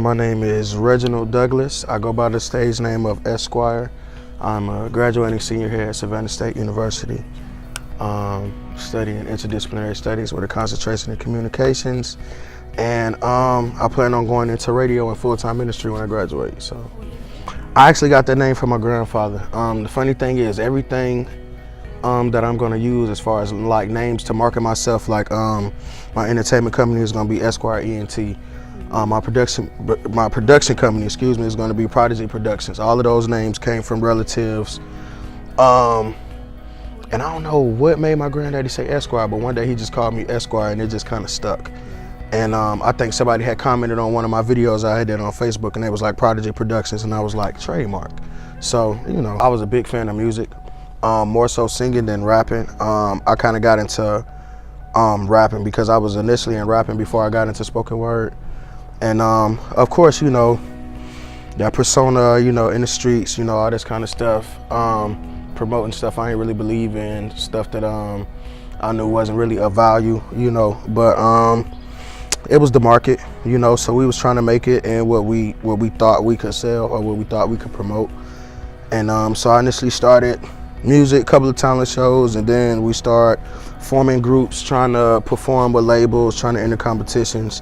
My name is Reginald Douglas. I go by the stage name of Esquire. I'm a graduating senior here at Savannah State University, studying interdisciplinary studies with a concentration in communications. And I plan on going into radio and full-time ministry when I graduate. So I actually got that name from my grandfather. The funny thing is, everything that I'm going to use as far as like names to market myself, like my entertainment company is going to be Esquire ENT. My production company, is going to be Prodigy Productions. All of those names came from relatives. And I don't know what made my granddaddy say Esquire, but one day he just called me Esquire and it just kind of stuck. And I think somebody had commented on one of my videos I did on Facebook and it was like Prodigy Productions, and I was like, trademark. So, you know, I was a big fan of music, more so singing than rapping. I kind of got into rapping because I was initially in rapping before I got into spoken word. And of course, you know, that persona, you know, in the streets, you know, all this kind of stuff, promoting stuff I ain't really believe in, stuff that I knew wasn't really of value, you know, but it was the market, you know, so we was trying to make it in what we thought we could sell or what we thought we could promote. And so I initially started music, a couple of talent shows, and then we start forming groups, trying to perform with labels, trying to enter competitions.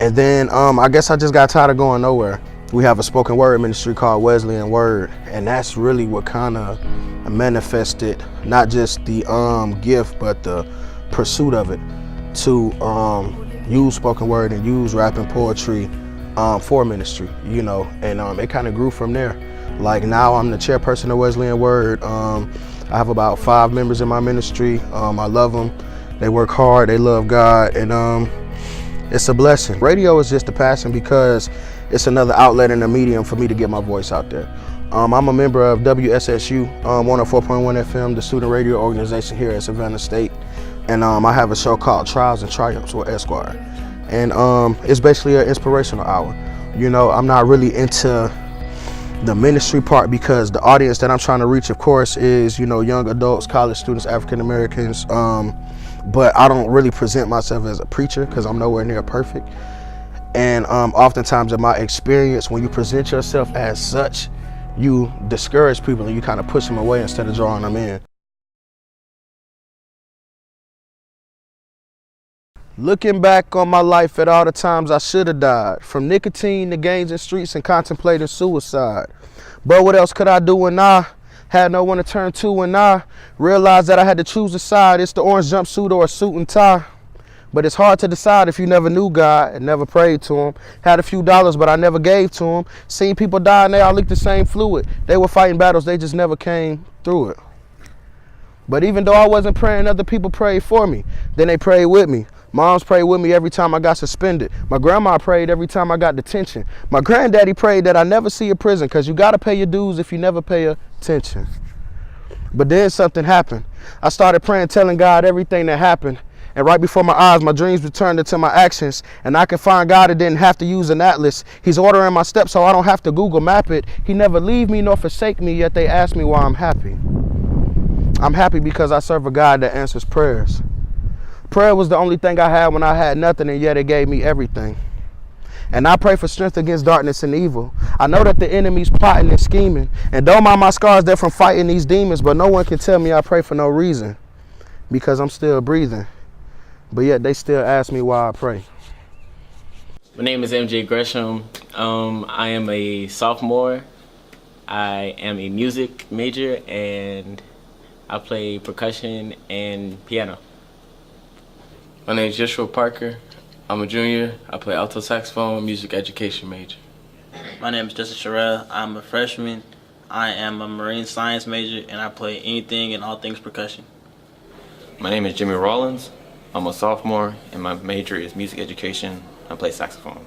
And then I guess I just got tired of going nowhere. We have a spoken word ministry called Wesleyan Word, and that's really what kind of manifested not just the gift, but the pursuit of it to use spoken word and use rap and poetry for ministry, you know, and it kind of grew from there. Like now I'm the chairperson of Wesleyan Word. I have about 5 members in my ministry. I love them. They work hard, they love God, and it's a blessing. Radio is just a passion because it's another outlet and a medium for me to get my voice out there. I'm a member of WSSU, 104.1 FM, the student radio organization here at Savannah State. And I have a show called Trials and Triumphs with Esquire. And it's basically an inspirational hour. You know, I'm not really into the ministry part because the audience that I'm trying to reach, of course, is, you know, young adults, college students, African Americans. But I don't really present myself as a preacher because I'm nowhere near perfect. And oftentimes in my experience, when you present yourself as such, you discourage people and you kind of push them away instead of drawing them in. Looking back on my life at all the times I should have died, from nicotine to gangs and streets and contemplating suicide. But what else could I do when I had no one to turn to, when I realized that I had to choose a side? It's the orange jumpsuit or a suit and tie. But it's hard to decide if you never knew God and never prayed to him. Had a few dollars, but I never gave to him. Seen people die and they all leaked the same fluid. They were fighting battles, they just never came through it. But even though I wasn't praying, other people prayed for me. Then they prayed with me. Moms prayed with me every time I got suspended. My grandma prayed every time I got detention. My granddaddy prayed that I never see a prison because you got to pay your dues if you never pay attention. But then something happened. I started praying, telling God everything that happened. And right before my eyes, my dreams returned into my actions. And I can find God and didn't have to use an atlas. He's ordering my steps so I don't have to Google map it. He never leave me nor forsake me, yet they ask me why I'm happy. I'm happy because I serve a God that answers prayers. Prayer was the only thing I had when I had nothing, and yet it gave me everything. And I pray for strength against darkness and evil. I know that the enemy's plotting and scheming. And don't mind my scars, they're from fighting these demons, but no one can tell me I pray for no reason because I'm still breathing. But yet they still ask me why I pray. My name is MJ Gresham. I am a sophomore. I am a music major and I play percussion and piano. My name is Joshua Parker. I'm a junior. I play alto saxophone, music education major. My name is Justin Sherrell. I'm a freshman. I am a marine science major and I play anything and all things percussion. My name is Jimmy Rollins. I'm a sophomore and my major is music education. I play saxophone.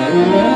Thank you.